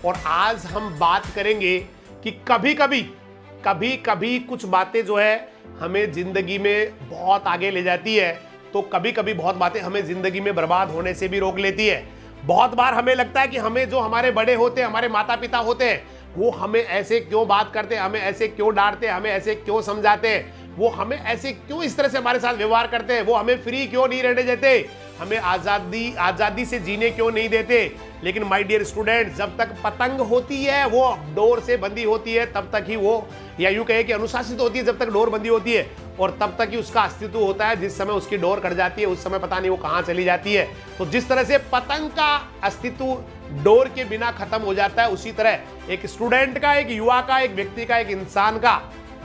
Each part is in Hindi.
और आज हम बात करेंगे कि कभी कभी कुछ बातें जो है हमें जिंदगी में बहुत आगे ले जाती है, तो कभी कभी बहुत बातें हमें जिंदगी में बर्बाद होने से भी रोक लेती है। बहुत बार हमें लगता है कि हमें जो हमारे बड़े होते हैं, हमारे माता पिता होते हैं, वो हमें ऐसे क्यों बात करते हैं, हमें ऐसे क्यों डांटते हैं, हमें ऐसे क्यों समझाते हैं, वो हमें ऐसे क्यों इस तरह से हमारे साथ व्यवहार करते हैं, वो हमें फ्री क्यों नहीं रहने देते, हमें आजादी से जीने क्यों नहीं देते। लेकिन माय डियर स्टूडेंट, जब तक पतंग होती है वो डोर से बंधी होती है तब तक ही वो, या यूं कहे कि अनुशासित होती है जब तक डोर बंधी होती है, और तब तक ही उसका अस्तित्व होता है। जिस समय उसकी डोर कट जाती है उस समय पता नहीं वो कहां चली जाती है। तो जिस तरह से पतंग का अस्तित्व डोर के बिना खत्म हो जाता है, उसी तरह एक स्टूडेंट का, एक युवा का, एक व्यक्ति का, एक इंसान का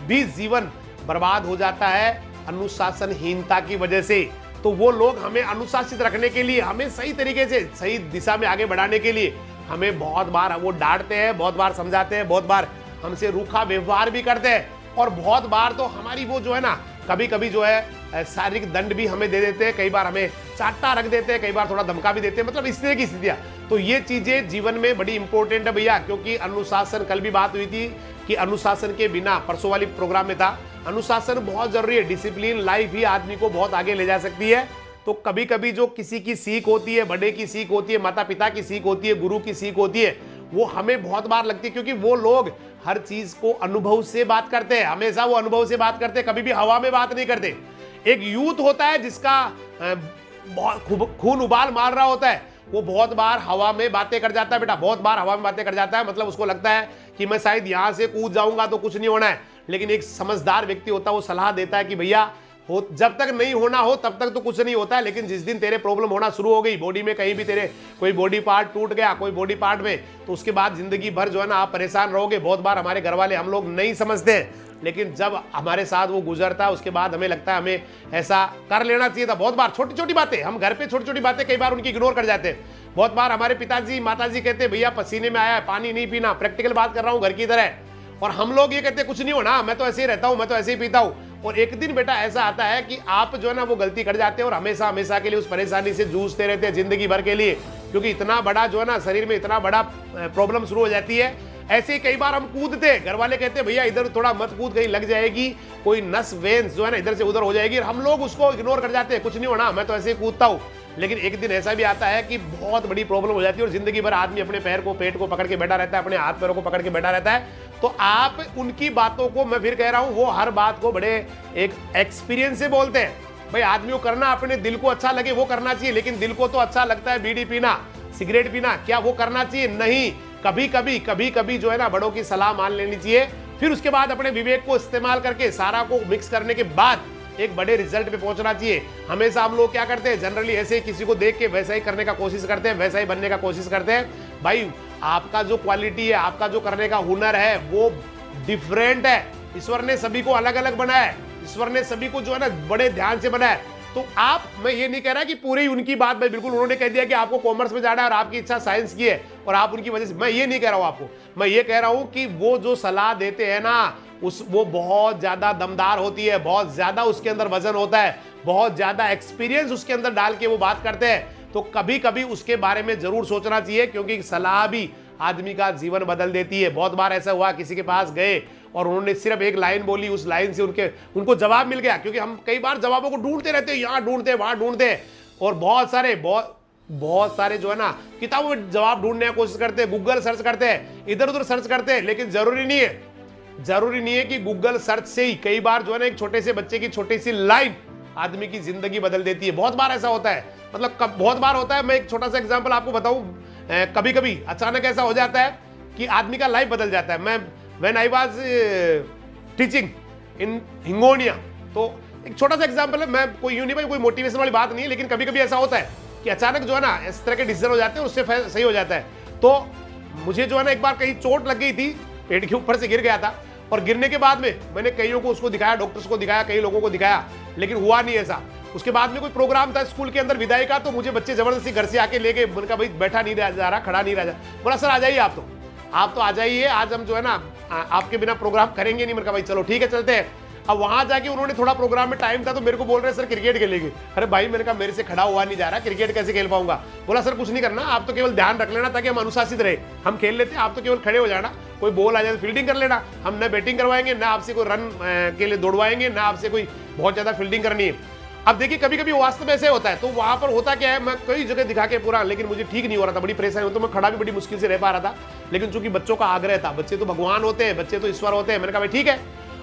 भी जीवन बर्बाद हो जाता है अनुशासनहीनता की वजह से। तो वो लोग हमें अनुशासित रखने के लिए, हमें सही तरीके से सही दिशा में आगे बढ़ाने के लिए हमें बहुत बार वो डांटते हैं, बहुत बार समझाते हैं, बहुत बार हमसे रूखा व्यवहार भी करते हैं, और बहुत बार तो हमारी वो जो है ना, कभी कभी जो है शारीरिक दंड भी हमें दे देते हैं, कई बार हमें चाटा रख देते हैं, कई बार थोड़ा धमका भी देते हैं, मतलब इस तरह की स्थितियां। तो ये चीजें जीवन में बड़ी इंपॉर्टेंट है भैया, क्योंकि अनुशासन, कल भी बात हुई थी कि अनुशासन के बिना, परसों वाली प्रोग्राम में था, अनुशासन बहुत जरूरी है। डिसिप्लिन लाइफ ही आदमी को बहुत आगे ले जा सकती है। तो कभी कभी जो किसी की सीख होती है, बड़े की सीख होती है, माता पिता की सीख होती है, गुरु की सीख होती है, वो हमें बहुत बार लगती है, क्योंकि वो लोग हर चीज को अनुभव से बात करते हैं, हमेशा वो अनुभव से बात करते हैं, कभी भी हवा में बात नहीं करते। एक यूथ होता है जिसका बहुत खून उबाल मार रहा होता है, वो बहुत बार हवा में बातें कर जाता है बेटा, बहुत बार हवा में बातें कर जाता है। मतलब उसको लगता है कि मैं शायद यहां से कूद जाऊंगा तो कुछ नहीं होना है। लेकिन एक समझदार व्यक्ति होता है, वो सलाह देता है कि भैया जब तक नहीं होना हो तब तक तो कुछ नहीं होता है, लेकिन जिस दिन तेरे प्रॉब्लम होना शुरू हो गई, बॉडी में कहीं भी तेरे कोई बॉडी पार्ट टूट गया, कोई बॉडी पार्ट में, तो उसके बाद जिंदगी भर जो है ना आप परेशान रहोगे। बहुत बार हमारे घर वाले, हम लोग नहीं समझते हैं, लेकिन जब हमारे साथ वो गुजरता है उसके बाद हमें लगता है हमें ऐसा कर लेना चाहिए था। बहुत बार छोटी छोटी बातें, हम घर पे छोटी छोटी बातें कई बार उनकी इग्नोर कर जाते हैं। बहुत बार हमारे पिताजी माताजी कहते हैं भैया पसीने में आया है, पानी नहीं पीना, प्रैक्टिकल बात कर रहा हूँ घर की तरह, और हम लोग ये कहते हैं कुछ नहीं होना, मैं तो ऐसे ही रहता हूं, मैं तो ऐसे ही पीता हूं। और एक दिन बेटा ऐसा आता है कि आप जो है ना वो गलती कर जाते हैं और हमेशा हमेशा के लिए उस परेशानी से जूझते रहते हैं जिंदगी भर के लिए, क्योंकि इतना बड़ा जो है ना शरीर में इतना बड़ा प्रॉब्लम शुरू हो जाती है। ऐसे ही कई बार हम कूदते हैं, घर वाले कहते हैं भैया इधर थोड़ा मत कूद, कहीं लग जाएगी, कोई नस वेन्स जो है ना इधर से उधर हो जाएगी, और हम लोग उसको इग्नोर कर जाते हैं, कुछ नहीं होना, मैं तो ऐसे ही कूदता हूं। लेकिन एक दिन ऐसा भी आता है कि बहुत बड़ी प्रॉब्लम हो जाती है और जिंदगी भर आदमी अपने पैर को, पेट को पकड़ के बैठा रहता है, अपने हाथ पैरों को पकड़ के बैठा रहता है। तो आप उनकी बातों को, मैं फिर कह रहा हूं, वो हर बात को बड़े एक एक्सपीरियंस से बोलते हैं। भाई आदमी को करना, अपने दिल को अच्छा लगे वो करना चाहिए, लेकिन दिल को तो अच्छा लगता है बीड़ी पीना, सिगरेट पीना, क्या वो करना चाहिए? नहीं। कभी कभी जो है ना बड़ों की सलाह मान लेनी चाहिए, फिर उसके बाद अपने विवेक को इस्तेमाल करके सारा को मिक्स करने के बाद एक बड़े रिजल्ट पे पहुंचना चाहिए। हमेशा हम लोग क्या करते हैं, जनरली ऐसे ही किसी को देख के वैसा ही करने का कोशिश करते हैं, वैसा ही बनने का कोशिश करते हैं। भाई आपका जो क्वालिटी है, आपका जो करने का हुनर है वो डिफरेंट है। ईश्वर ने सभी को अलग अलग बनाया है, ईश्वर ने सभी को जो है ना बड़े ध्यान से बनाया है। तो आप, मैं ये नहीं कह रहा कि पूरी उनकी बात, भाई बिल्कुल उन्होंने कह दिया कि आपको कॉमर्स में जाना है और आपकी इच्छा साइंस की है और आप उनकी वजह से, मैं ये नहीं कह रहा हूं आपको, मैं ये कह रहा हूं कि वो जो सलाह देते हैं ना वो बहुत ज्यादा दमदार होती है, बहुत ज्यादा उसके अंदर वजन होता है, बहुत ज्यादा एक्सपीरियंस उसके अंदर डाल के वो बात करते हैं। तो कभी कभी उसके बारे में जरूर सोचना चाहिए, क्योंकि सलाह भी आदमी का जीवन बदल देती है। बहुत बार ऐसा हुआ, किसी के पास गए और उन्होंने सिर्फ एक लाइन बोली, उस लाइन से उनको जवाब मिल गया, क्योंकि हम कई बार जवाबों को ढूंढते रहते हैं, यहाँ ढूंढते हैं वहां ढूंढते हैं, और बहुत सारे जो है ना किताबों में जवाब ढूंढने की कोशिश करते हैं, गूगल सर्च करते हैं, इधर उधर सर्च करते हैं, लेकिन जरूरी नहीं है कि गूगल सर्च से ही, कई बार जो है ना एक छोटे से बच्चे की छोटी सी लाइन आदमी की जिंदगी बदल देती है। बहुत बार ऐसा होता है, मतलब बहुत बार होता है। मैं एक छोटा सा एग्जांपल आपको बताऊं, कभी कभी अचानक ऐसा हो जाता है कि आदमी का लाइफ बदल जाता है। मैं when I was teaching in Hingonia, तो एक छोटा सा एग्जांपल है, मैं कोई यूं नहीं, भाई कोई मोटिवेशन वाली बात नहीं है, लेकिन कभी कभी ऐसा होता है कि अचानक जो है ना इस तरह के डिसीजन हो जाते हैं, उससे सही हो जाता है। तो मुझे जो है ना एक बार कहीं चोट लग गई थी, पेड़ के ऊपर से गिर गया था, और गिरने के बाद में मैंने कईयों को उसको दिखाया, डॉक्टर्स को दिखाया, कई लोगों को दिखाया, लेकिन हुआ नहीं ऐसा। उसके बाद में कोई प्रोग्राम था स्कूल के अंदर विदाई का, तो मुझे बच्चे जबरदस्ती घर से आके लेके, मैंने कहा भाई बैठा नहीं जा रहा, खड़ा नहीं रहा जा, बोला सर आ जाइए आप तो आ जाइए, आज हम जो है ना आपके बिना प्रोग्राम करेंगे नहीं। मैंने कहा भाई चलो ठीक है चलते हैं। अब वहां जाके उन्होंने थोड़ा प्रोग्राम में टाइम था तो मेरे को बोल रहे सर क्रिकेट खेलेंगे। अरे भाई मैंने कहा मेरे से खड़ा हुआ नहीं जा रहा, क्रिकेट कैसे खेल पाऊंगा। बोला सर कुछ नहीं करना, आप तो केवल ध्यान रख लेना ताकि हम अनुशासित रहे, हम खेल लेते हैं, आप तो केवल खड़े हो जाना, कोई बॉल आ जाए तो फील्डिंग कर लेना, हम न बैटिंग करवाएंगे ना आपसे कोई रन के लिए दौड़वाएंगे ना आपसे कोई बहुत ज्यादा फील्डिंग करनी है। अब देखिए कभी कभी वास्तव में ऐसे होता है, तो वहां पर होता क्या है, मैं कई जगह दिखा के पूरा, लेकिन मुझे ठीक नहीं हो रहा था, बड़ी परेशानी होती, तो मैं खड़ा भी बड़ी मुश्किल से रह पा रहा था। लेकिन चूंकि बच्चों का आग्रह था, बच्चे तो भगवान होते हैं, बच्चे तो ईश्वर होते हैं, मैंने कहा भाई ठीक है।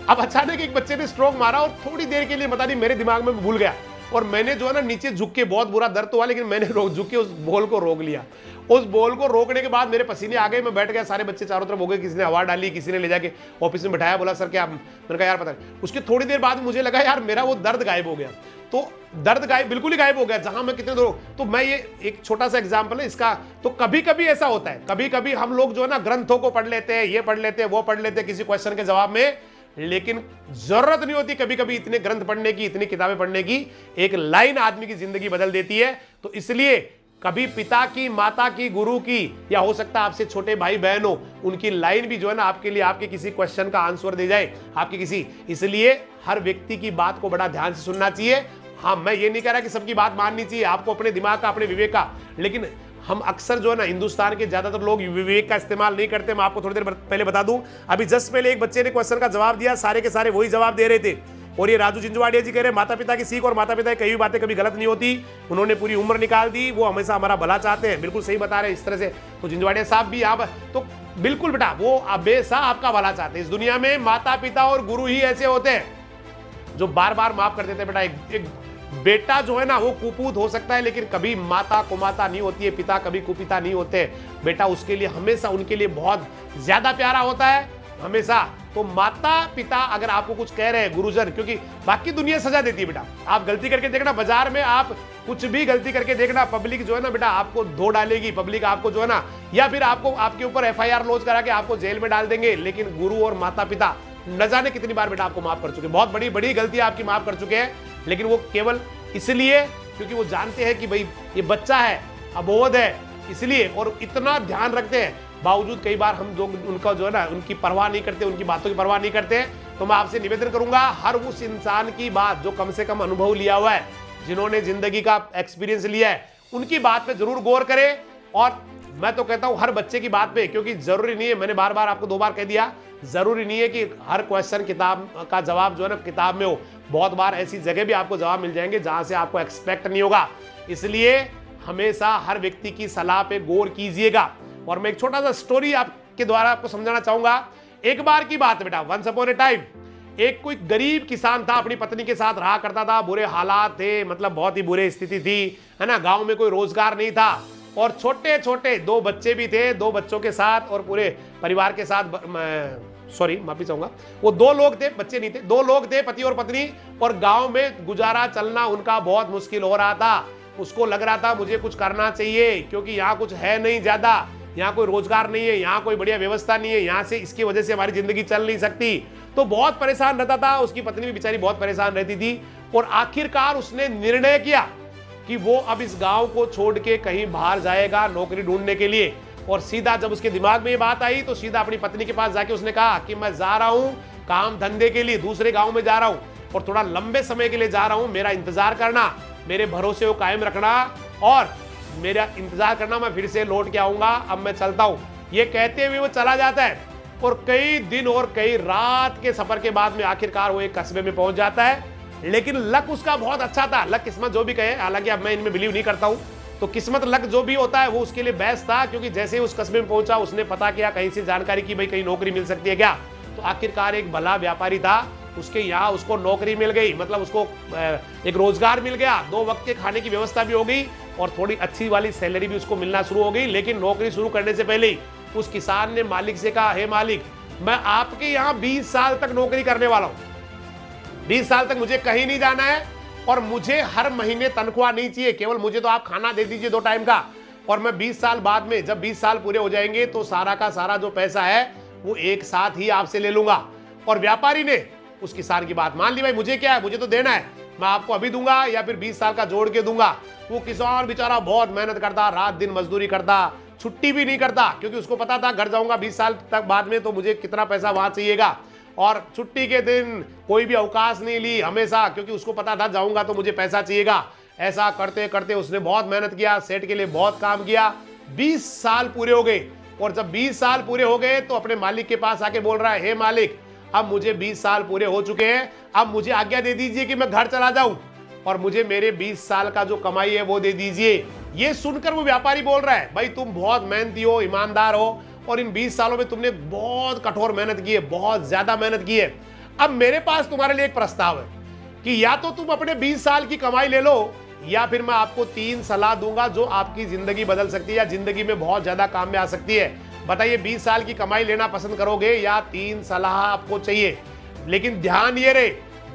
अब अचानक एक बच्चे ने स्ट्रोक मारा और थोड़ी देर के लिए पता नहीं मेरे दिमाग में भूल गया, और मैंने जो है ना नीचे झुक के, बहुत बुरा दर्द हुआ लेकिन मैंने झुक के उस बॉल को रोक लिया। उस बॉल को रोकने के बाद मेरे पसीने आ गए, मैं बैठ गया, सारे बच्चे चारों तरफ हो गए, किसी ने हवा डाली, किसी ने ले जाके ऑफिस में बैठाया, बोला सर क्या, मैंने कहा यार पता नहीं। उसकी थोड़ी देर बाद मुझे लगा यार मेरा वो दर्द गायब हो गया, तो दर्द गायब, बिल्कुल ही गायब हो गया जहां मैं कितने दूर। तो मैं ये एक छोटा सा एग्जांपल है इसका। तो कभी कभी ऐसा होता है, कभी कभी हम लोग जो है ना ग्रंथों को पढ़ लेते हैं, ये पढ़ लेते हैं, वो पढ़ लेते हैं किसी क्वेश्चन के जवाब में, लेकिन जरूरत नहीं होती कभी कभी इतने ग्रंथ पढ़ने की, इतनी किताबें पढ़ने की। एक लाइन आदमी की जिंदगी बदल देती है। तो इसलिए कभी पिता की, माता की, गुरु की, या हो सकता है आपसे छोटे भाई बहन हो, उनकी लाइन भी जो है ना आपके लिए, आपके किसी क्वेश्चन का आंसर दे जाए, आपके किसी, इसलिए हर व्यक्ति की बात को बड़ा ध्यान से सुनना चाहिए। हाँ, मैं ये नहीं कह रहा कि सबकी बात माननी चाहिए, आपको अपने दिमाग का, अपने विवेक का, लेकिन हम अक्सर जो है ना हिंदुस्तान के ज्यादातर लोग विवेक का इस्तेमाल नहीं करते। मैं आपको थोड़ी देर पहले बता दूं, अभी जस्ट पहले एक बच्चे ने क्वेश्चन का जवाब दिया, सारे के सारे वही जवाब दे रहे थे, और ये राजू जिंजवाड़िया जी कह रहे माता पिता की सीख, और माता पिता की कई बातें कभी गलत नहीं होती, उन्होंने पूरी उम्र निकाल दी, वो हमेशा हमारा भला चाहते हैं। बिल्कुल सही बता रहे हैं इस तरह से। तो जिंजवाड़िया साहब भी आप, तो बिल्कुल बेटा वो हमेशा आपका भला चाहते हैं। इस दुनिया में माता पिता और गुरु ही ऐसे होते हैं जो बार बार माफ कर देते हैं। बेटा एक बेटा जो है ना वो कुपूत हो सकता है, लेकिन कभी माता कुमाता नहीं होती है, पिता कभी कुपिता नहीं होते। बेटा उसके लिए हमेशा, उनके लिए बहुत ज्यादा प्यारा होता है हमेशा। तो माता पिता अगर आपको कुछ कह रहे हैं, गुरुजन, क्योंकि बाकी दुनिया सजा देती है बेटा, आप गलती करके देखना, बाजार में आप कुछ भी गलती करके देखना, पब्लिक जो है ना बेटा आपको धो डालेगी, पब्लिक आपको जो है ना, या फिर आपको, आपके ऊपर FIR लॉन्च करा के आपको जेल में डाल देंगे। लेकिन गुरु और माता पिता न जाने कितनी बार बेटा आपको माफ कर चुके, बहुत बड़ी बड़ी गलती आपकी माफ कर चुके हैं, लेकिन वो केवल इसलिए क्योंकि वो जानते हैं कि भाई ये बच्चा है, अबोध है, इसलिए, और इतना ध्यान रखते हैं। बावजूद कई बार हम लोग उनका जो है ना, उनकी परवाह नहीं करते, उनकी बातों की परवाह नहीं करते। तो मैं आपसे निवेदन करूंगा, हर उस इंसान की बात जो कम से कम अनुभव लिया हुआ है, जिन्होंने जिंदगी का एक्सपीरियंस लिया है, उनकी बात पे जरूर गौर करें। और मैं तो कहता हूं हर बच्चे की बात पे, क्योंकि जरूरी नहीं है, मैंने बार बार आपको 2 बार कह दिया, जरूरी नहीं है कि हर क्वेश्चन किताब का जवाब जो है ना किताब में हो। बहुत बार ऐसी जगह भी आपको जवाब मिल जाएंगे जहां से आपको एक्सपेक्ट नहीं होगा। इसलिए हमेशा हर व्यक्ति की सलाह पे गौर कीजिएगा। और मैं एक छोटा सा स्टोरी आपके द्वारा आपको समझाना चाहूंगा। एक बार की बात है बेटा, वंस अपॉन ए टाइम एक कोई गरीब किसान था, अपनी पत्नी के साथ रहा करता था, बुरे हालात थे, मतलब बहुत ही बुरी स्थिति थी, है ना, गांव में कोई रोजगार नहीं था, और छोटे छोटे 2 बच्चे भी थे, 2 बच्चों के साथ और पूरे परिवार के साथ, सॉरी माफी चाहूंगा, वो 2 लोग थे, बच्चे नहीं थे, 2 लोग थे, पति और पत्नी, और गांव में गुजारा चलना उनका बहुत मुश्किल हो रहा था। उसको लग रहा था मुझे कुछ करना चाहिए, क्योंकि यहाँ कुछ है नहीं ज्यादा, यहाँ कोई रोजगार नहीं है, यहाँ कोई बढ़िया व्यवस्था नहीं है, यहाँ से इसकी वजह से हमारी जिंदगी चल नहीं सकती। तो बहुत परेशान रहता था, उसकी पत्नी भी बेचारी बहुत परेशान रहती थी। और आखिरकार उसने निर्णय किया कि वो अब इस गांव को छोड़ के कहीं बाहर जाएगा नौकरी ढूंढने के लिए। और सीधा जब उसके दिमाग में ये बात आई तो सीधा अपनी पत्नी के पास जाके उसने कहा कि मैं जा रहा हूं काम धंधे के लिए, दूसरे गांव में जा रहा हूं, और थोड़ा लंबे समय के लिए जा रहा हूं, मेरा इंतजार करना, मेरे भरोसे को कायम रखना, और मेरा इंतजार करना, मैं फिर से लौट के आऊंगा, अब मैं चलता हूं। ये कहते हुए वो चला जाता है, और कई दिन और कई रात के सफर के बाद में आखिरकार वो एक कस्बे में पहुंच जाता है। लेकिन लक उसका बहुत अच्छा था, लक किस्मत जो भी कहे, हालांकि अब मैं इनमें बिलीव नहीं करता हूं, तो किस्मत लक जो भी होता है वो उसके लिए बेस्ट था, क्योंकि जैसे ही उस कस्बे में पहुंचा उसने पता किया, कहीं से जानकारी की, भाई कहीं नौकरी मिल सकती है क्या। तो आखिरकार एक भला व्यापारी था, उसके यहाँ उसको नौकरी मिल गई, मतलब उसको एक रोजगार मिल गया, 2 वक्त के खाने की व्यवस्था भी हो गई, और थोड़ी अच्छी वाली सैलरी भी उसको मिलना शुरू हो गई। लेकिन नौकरी शुरू करने से पहले ही उस किसान ने मालिक से कहा, हे मालिक, मैं आपके यहाँ 20 साल तक नौकरी करने वाला हूँ, 20 साल तक मुझे कहीं नहीं जाना है, और मुझे हर महीने तनख्वाह नहीं चाहिए, केवल मुझे तो आप खाना दे दीजिए 2 टाइम का, और मैं 20 साल बाद में, जब 20 साल पूरे हो जाएंगे, तो सारा का सारा जो पैसा है वो एक साथ ही आपसे ले लूंगा। और व्यापारी ने उस किसान की बात मान ली, भाई मुझे क्या है, मुझे तो देना है, मैं आपको अभी दूंगा या फिर 20 साल का जोड़ के दूंगा। वो किसान बेचारा बहुत मेहनत करता, रात दिन मजदूरी करता, छुट्टी भी नहीं करता, क्योंकि उसको पता था घर जाऊंगा 20 साल तक बाद में तो मुझे कितना पैसा वहां चाहिएगा। और छुट्टी के दिन कोई भी अवकाश नहीं ली हमेशा, क्योंकि उसको पता था जाऊंगा तो मुझे पैसा चाहिएगा। ऐसा करते करते उसने बहुत मेहनत किया, सेट के लिए बहुत काम किया। 20 साल पूरे हो गए, और जब 20 साल पूरे हो गए तो अपने मालिक के पास आके बोल रहा है, हे मालिक, अब मुझे 20 साल पूरे हो चुके हैं, अब मुझे आज्ञा दे दीजिए कि मैं घर चला जाऊं और मुझे मेरे 20 साल का जो कमाई है वो दे दीजिए। ये सुनकर वो व्यापारी बोल रहा है, भाई तुम बहुत मेहनती हो, ईमानदार हो, और इन 20 सालों में तुमने बहुत कठोर मेहनत की है, बहुत ज्यादा मेहनत की है। अब मेरे पास तुम्हारे लिए एक प्रस्ताव है कि या तो तुम अपने 20 साल की कमाई ले लो, या फिर मैं आपको 3 सलाह दूंगा जो आपकी जिंदगी बदल सकती है या जिंदगी में बहुत ज्यादा काम में आ सकती है। बताइए, 20 साल की कमाई लेना पसंद करोगे या 3 सलाह आपको चाहिए? लेकिन ध्यान ये रहे,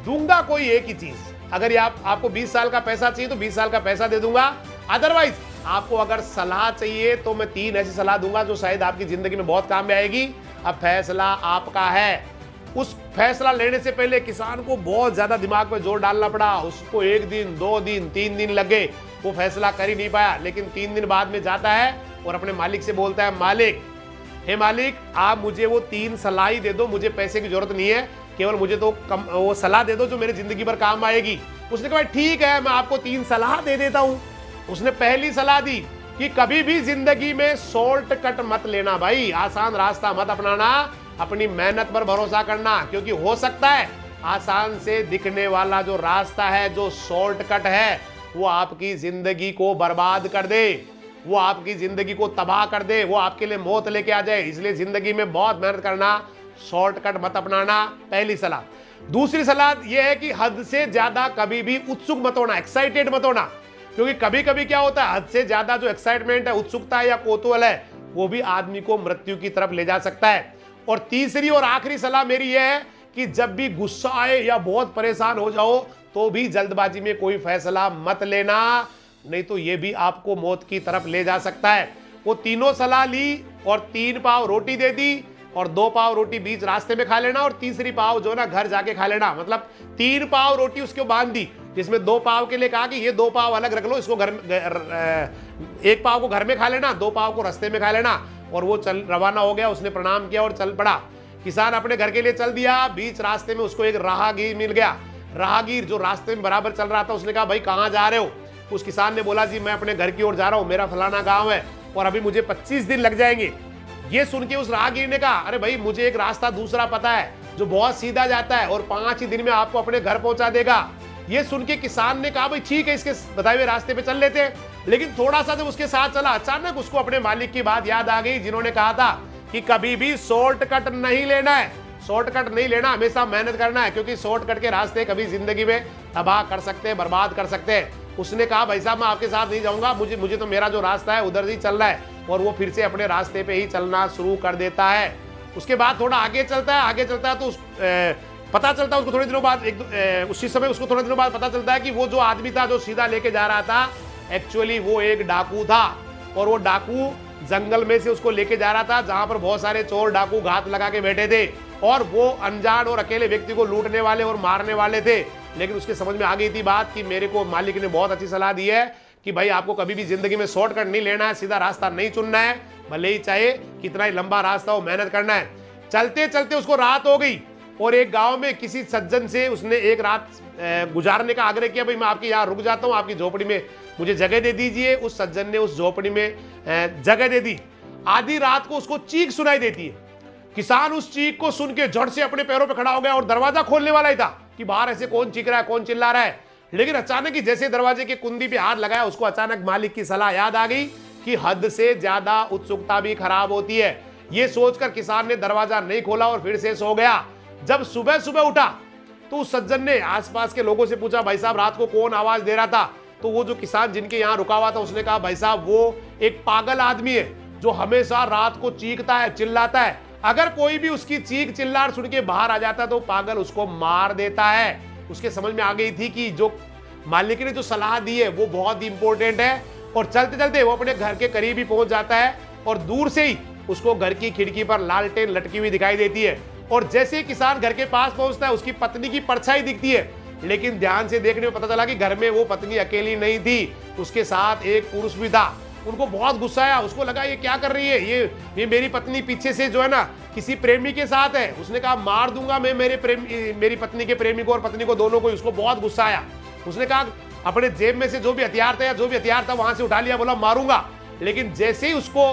दूंगा कोई एक ही चीज। अगर ये आपको 20 साल का पैसा चाहिए तो 20 साल का पैसा दे दूंगा। अदरवाइज आपको अगर सलाह चाहिए तो मैं 3 ऐसी सलाह दूंगा जो शायद आपकी जिंदगी में बहुत काम में आएगी। अब फैसला आपका है। उस फैसला लेने से पहले किसान को बहुत ज्यादा दिमाग पे जोर डालना पड़ा। उसको 1 दिन, 2 दिन, 3 दिन लगे, वो फैसला कर ही नहीं पाया। लेकिन 3 दिन बाद में जाता है और अपने मालिक से बोलता है, मालिक, हे मालिक, आप मुझे वो 3 सलाह ही दे दो, मुझे पैसे की जरूरत नहीं है, केवल मुझे तो वो सलाह दे दो जो मेरी जिंदगी भर काम आएगी। उसने कहा, ठीक है, मैं आपको 3 सलाह दे देता हूं। उसने पहली सलाह दी कि कभी भी जिंदगी में शॉर्टकट मत लेना भाई, आसान रास्ता मत अपनाना, अपनी मेहनत पर भरोसा करना, क्योंकि हो सकता है आसान से दिखने वाला जो रास्ता है, जो शॉर्टकट है, वो आपकी जिंदगी को बर्बाद कर दे, वो आपकी जिंदगी को तबाह कर दे, वो आपके लिए मौत लेके आ जाए। इसलिए जिंदगी में बहुत मेहनत करना, शॉर्टकट मत अपनाना, पहली सलाह। दूसरी सलाह यह है कि हद से ज्यादा कभी भी उत्सुक मत होना, एक्साइटेड मत होना, क्योंकि कभी कभी क्या होता है, हद से ज्यादा जो एक्साइटमेंट है, उत्सुकता है या कौतूहल है, वो भी आदमी को मृत्यु की तरफ ले जा सकता है। और तीसरी और आखिरी सलाह मेरी यह है कि जब भी गुस्सा आए या बहुत परेशान हो जाओ तो भी जल्दबाजी में कोई फैसला मत लेना, नहीं तो यह भी आपको मौत की तरफ ले जा सकता है। वो तीनों सलाह ली और 3 पाव रोटी दे दी, और 2 पाव रोटी बीच रास्ते में खा लेना, और तीसरी पाव जो ना घर जाके खा लेना। मतलब 3 पाव रोटी उसको बांध दी, जिसमें 2 पाव के लिए कहा कि ये 2 पाव अलग रख लो, इसको 1 पाव को घर में खा लेना, 2 पाव को रास्ते में खा लेना। और वो चल रवाना हो गया, उसने प्रणाम किया और चल पड़ा। किसान अपने घर के लिए चल दिया। बीच रास्ते में उसको एक राहगीर मिल गया। राहगीर जो रास्ते में बराबर चल रहा था, उसने कहा, भाई कहाँ जा रहे हो? उस किसान ने बोला, जी मैं अपने घर की ओर जा रहा हूँ, मेरा फलाना गाँव है और अभी मुझे 25 दिन लग जाएंगे। ये सुन के उस राहगीर ने कहा, अरे भाई, मुझे एक रास्ता दूसरा पता है जो बहुत सीधा जाता है और 5 ही दिन में आपको अपने घर पहुंचा देगा। ये सुन के किसान ने कहा, भाई ठीक है, इसके बताए हुए रास्ते पे चल लेते हैं। लेकिन थोड़ा सा जब उसके साथ चला, अचानक उसको अपने मालिक की बात याद आ गई, जिन्होंने कहा था कि कभी भी शॉर्टकट नहीं लेना है, शॉर्टकट नहीं लेना, हमेशा मेहनत करना है, क्योंकि शॉर्टकट के रास्ते कभी जिंदगी में तबाह कर सकते हैं, बर्बाद कर सकते हैं। उसने कहा, भाई साहब, मैं आपके साथ नहीं जाऊंगा, मुझे तो मेरा जो रास्ता है उधर ही चलना है। और वो फिर से अपने रास्ते पे ही चलना शुरू कर देता है। उसके बाद थोड़ा आगे चलता है तो पता चलता है उसको थोड़े दिनों बाद, उसी समय उसको थोड़े दिनों बाद पता चलता है कि वो जो आदमी था जो सीधा लेके जा रहा था, एक्चुअली वो एक डाकू था। और वो डाकू जंगल में से उसको लेके जा रहा था, जहां पर बहुत सारे चोर डाकू घात लगा के बैठे थे, और वो अनजान और अकेले व्यक्ति को लूटने वाले और मारने वाले थे। लेकिन उसके समझ में आ गई थी बात कि मेरे को मालिक ने बहुत अच्छी सलाह दी है कि भाई आपको कभी भी जिंदगी में शॉर्टकट नहीं लेना है, सीधा रास्ता नहीं चुनना है, भले ही चाहे कितना ही लंबा रास्ता हो, मेहनत करना है। चलते चलते उसको रात हो गई और एक गांव में किसी सज्जन से उसने एक रात गुजारने का आग्रह किया, भाई मैं आपके यहाँ रुक जाता हूँ, आपकी झोपड़ी में मुझे जगह दे दीजिए। उस सज्जन ने उस झोपड़ी में जगह दे दी। आधी रात को उसको चीख सुनाई देती है। किसान उस चीख को सुन के झट से अपने पैरों पर खड़ा हो गया और दरवाजा खोलने वाला ही था कि बाहर ऐसे कौन चीख रहा है, कौन चिल्ला रहा है। लेकिन अचानक ही जैसे दरवाजे की कुंडी पे हाथ लगाया, उसको अचानक मालिक की सलाह याद आ गई कि हद से ज्यादा उत्सुकता भी खराब होती है। ये सोचकर किसान ने दरवाजा नहीं खोला और फिर से सो गया। जब सुबह सुबह उठा तो उस सज्जन ने आसपास के लोगों से पूछा, भाई साहब रात को कौन आवाज दे रहा था? तो वो जो किसान जिनके यहाँ रुका हुआ था, उसने कहा, भाई साहब वो एक पागल आदमी है जो हमेशा रात को चीखता है, चिल्लाता है। अगर कोई भी उसकी चीख चिल्लाहट सुन के बाहर आ जाता तो पागल उसको मार देता है। उसके समझ में आ गई थी कि जो मालिक ने जो सलाह दी है वो बहुत इंपॉर्टेंट है। और चलते चलते वो अपने घर के करीब ही पहुंच जाता है और दूर से ही उसको घर की खिड़की पर लालटेन लटकी हुई दिखाई देती है। और जैसे ही किसान घर के पास पहुंचता है, उसकी पत्नी की परछाई दिखती है। लेकिन ध्यान से देखने में पता चला कि घर में वो पत्नी अकेली नहीं थी, उसके साथ एक पुरुष भी था। उनको बहुत गुस्सा आया, उसको लगा ये क्या कर रही है, ये मेरी पत्नी पीछे से जो है ना किसी प्रेमी के साथ है। उसने कहा मार दूंगा मैं मेरी पत्नी के प्रेमी को और पत्नी को, दोनों को। उसको बहुत गुस्सा आया। उसने कहा अपने जेब में से जो भी हथियार था या जो भी हथियार था वहां से उठा लिया, बोला मारूंगा। लेकिन जैसे ही उसको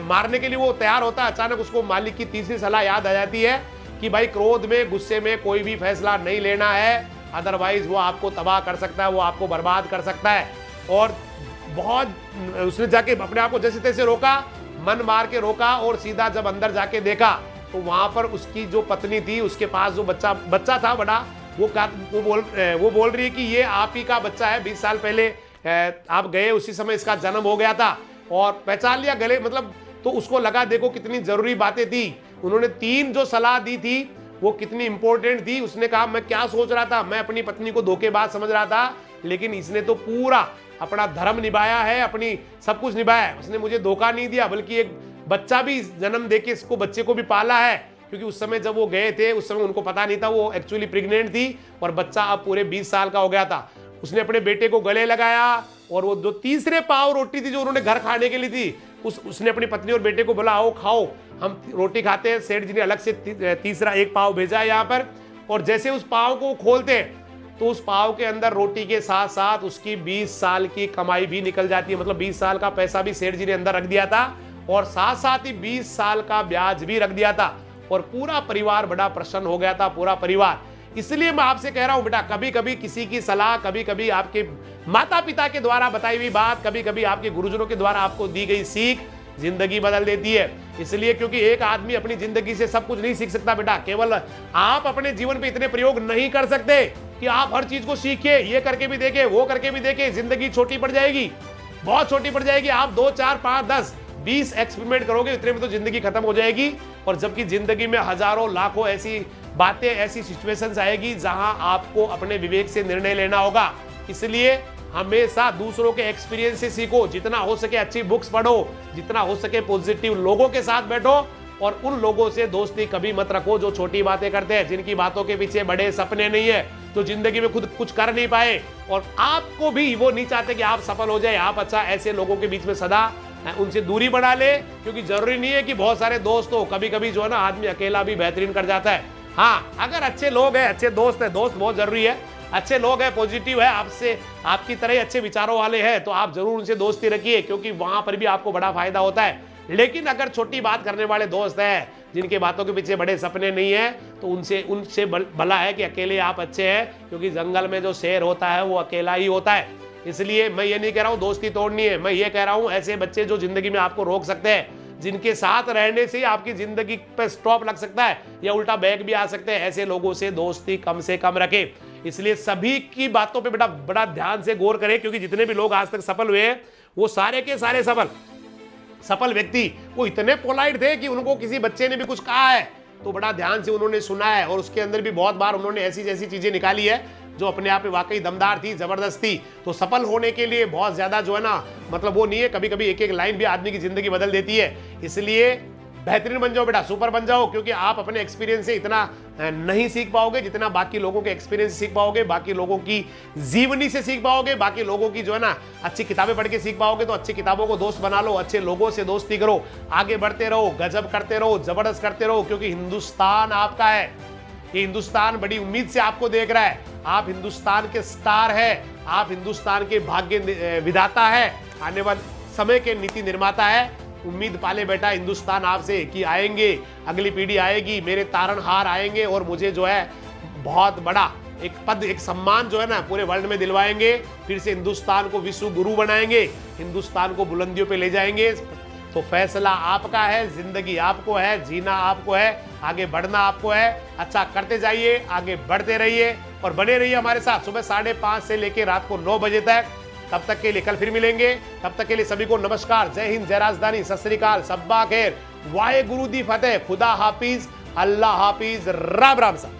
मारने के लिए वो तैयार होता है, अचानक उसको मालिक की तीसरी सलाह याद आ जाती है कि भाई क्रोध में, गुस्से में कोई भी फैसला नहीं लेना है, अदरवाइज वो आपको तबाह कर सकता है, वो आपको बर्बाद कर सकता है। और बहुत उसने जाके अपने आप को जैसे तैसे रोका, मन मार के रोका, और सीधा जब अंदर जाके देखा तो वहां पर उसकी जो पत्नी थी, उसके पास जो बच्चा था बड़ा, वो बोल रही है कि ये आप ही का बच्चा है, 20 साल पहले आप गए उसी समय इसका जन्म हो गया था। और पहचान लिया गले, मतलब तो उसको लगा देखो कितनी जरूरी बातें थी। उन्होंने 3 जो सलाह दी थी वो कितनी इंपॉर्टेंट थी। उसने कहा मैं क्या सोच रहा था, मैं अपनी पत्नी को धोखेबाज समझ रहा था, लेकिन इसने तो पूरा अपना धर्म निभाया है, अपनी सब कुछ निभाया है। उसने मुझे धोखा नहीं दिया, बल्कि एक बच्चा भी जन्म देके इसको बच्चे को भी पाला है। क्योंकि उस समय जब वो गए थे, उस समय उनको पता नहीं था वो एक्चुअली प्रेग्नेंट थी, और बच्चा अब पूरे 20 साल का हो गया था। उसने अपने बेटे को गले लगाया, और वो जो तीसरे पाव रोटी थी जो उन्होंने घर खाने के लिए थी, उसने अपनी पत्नी और बेटे को बोला आओ खाओ, हम रोटी खाते हैं। सेठ जी ने अलग से तीसरा एक पाव भेजा है यहाँ पर। और जैसे उस पाव को खोलते तो उस पाव के अंदर रोटी के साथ साथ उसकी 20 साल की कमाई भी निकल जाती है। मतलब 20 साल का पैसा भी सेठ जी ने अंदर रख दिया था, और साथ साथ ही 20 साल का ब्याज भी रख दिया था। और पूरा परिवार बड़ा प्रसन्न हो गया था, पूरा परिवार। इसलिए मैं आपसे कह रहा हूं बेटा, कभी कभी किसी की सलाह, कभी कभी आपके माता पिता के द्वारा बताई हुई बात, कभी कभी आपके गुरुजनों के द्वारा आपको दी गई सीख जिंदगी बदल देती है। इसलिए क्योंकि एक आदमी अपनी जिंदगी से सब कुछ नहीं सीख सकता बेटा। केवल आप अपने जीवन पे इतने प्रयोग नहीं कर सकते कि आप हर चीज को सीखिए, ये करके भी देखे, वो करके भी देखे। जिंदगी छोटी पड़ जाएगी, बहुत छोटी पड़ जाएगी। आप 2, 4, 5, 10, 20 एक्सपेरिमेंट करोगे, इतने में तो जिंदगी खत्म हो जाएगी। और जबकि जिंदगी में हजारों लाखों ऐसी बातें, ऐसी सिचुएशंस आएगी जहां आपको अपने विवेक से निर्णय लेना होगा। इसलिए हमेशा दूसरों के एक्सपीरियंस से सीखो, जितना हो सके अच्छी बुक्स पढ़ो, जितना हो सके पॉजिटिव लोगों के साथ बैठो, और उन लोगों से दोस्ती कभी मत रखो जो छोटी बातें करते हैं, जिनकी बातों के पीछे बड़े सपने नहीं है, जो जिंदगी में खुद कुछ कर नहीं पाए, और आपको भी वो नहीं चाहते कि आप सफल हो जाए। आप अच्छा ऐसे लोगों के बीच में सदा उनसे दूरी बना ले, क्योंकि जरूरी नहीं है कि बहुत सारे दोस्त हो। कभी कभी जो है ना आदमी अकेला भी बेहतरीन कर जाता है। हाँ, अगर अच्छे लोग हैं, अच्छे दोस्त हैं, दोस्त बहुत जरूरी है, अच्छे लोग हैं, पॉजिटिव है, आपसे आपकी तरह अच्छे विचारों वाले हैं, तो आप जरूर उनसे दोस्ती रखिए, क्योंकि वहां पर भी आपको बड़ा फायदा होता है। लेकिन अगर छोटी बात करने वाले दोस्त हैं, जिनके बातों के पीछे बड़े सपने नहीं है, तो उनसे भला है कि अकेले आप अच्छे हैं, क्योंकि जंगल में जो शेर होता है वो अकेला ही होता है। इसलिए मैं ये नहीं कह रहा हूं दोस्ती तोड़नी है, मैं ये कह रहा हूं ऐसे बच्चे जो जिंदगी में आपको रोक सकते हैं, जिनके साथ रहने से आपकी जिंदगी पर स्टॉप लग सकता है या उल्टा बैग भी आ सकते हैं, ऐसे लोगों से दोस्ती कम से कम रखें। इसलिए सभी की बातों पे बड़ा ध्यान से गौर करें, क्योंकि जितने भी लोग आज तक सफल हुए हैं वो सारे के सारे सफल व्यक्ति वो इतने पोलाइट थे कि उनको किसी बच्चे ने भी कुछ कहा है तो बड़ा ध्यान से उन्होंने सुना है, और उसके अंदर भी बहुत बार उन्होंने ऐसी जैसी चीजें निकाली है जो अपने आप में वाकई दमदार थी, जबरदस्त थी। तो सफल होने के लिए बहुत ज्यादा जो है ना, मतलब वो नहीं है, कभी कभी एक एक लाइन भी आदमी की जिंदगी बदल देती है। इसलिए बेहतरीन बन जाओ बेटा, सुपर बन जाओ, क्योंकि आप अपने एक्सपीरियंस से इतना नहीं सीख पाओगे जितना बाकी लोगों के एक्सपीरियंस से सीख पाओगे, बाकी लोगों की जीवनी से सीख पाओगे, बाकी लोगों की जो है ना अच्छी किताबें पढ़ के सीख पाओगे। तो अच्छी किताबों को दोस्त बना लो, अच्छे लोगों से दोस्ती करो, आगे बढ़ते रहो, गजब करते रहो, जबरदस्त करते रहो, क्योंकि हिंदुस्तान आपका है। ये हिंदुस्तान बड़ी उम्मीद से आपको देख रहा है। आप हिंदुस्तान के स्टार है, आप हिंदुस्तान के भाग्य विधाता है, आने वाले समय के नीति निर्माता है। उम्मीद पाले बेटा हिंदुस्तान आपसे कि आएंगे, अगली पीढ़ी आएगी, मेरे तारणहार आएंगे और मुझे जो है बहुत बड़ा एक पद, एक सम्मान जो है ना पूरे वर्ल्ड में दिलवाएंगे। फिर से हिंदुस्तान को विश्व गुरु बनाएंगे, हिंदुस्तान को बुलंदियों पे ले जाएंगे। तो फैसला आपका है, जिंदगी आपको है, जीना आपको है, आगे बढ़ना आपको है। अच्छा करते जाइए, आगे बढ़ते रहिए और बने रहिए हमारे साथ सुबह 5:30 से लेकर रात को 9 बजे तक। तब तक के लिए कल फिर मिलेंगे, तब तक के लिए सभी को नमस्कार, जय हिंद, जय राजधानी, सत श्री अकाल, सब्बा खैर, वाहे गुरु दी फतेह, खुदा हाफिज, अल्लाह हाफिज, राम राम सा।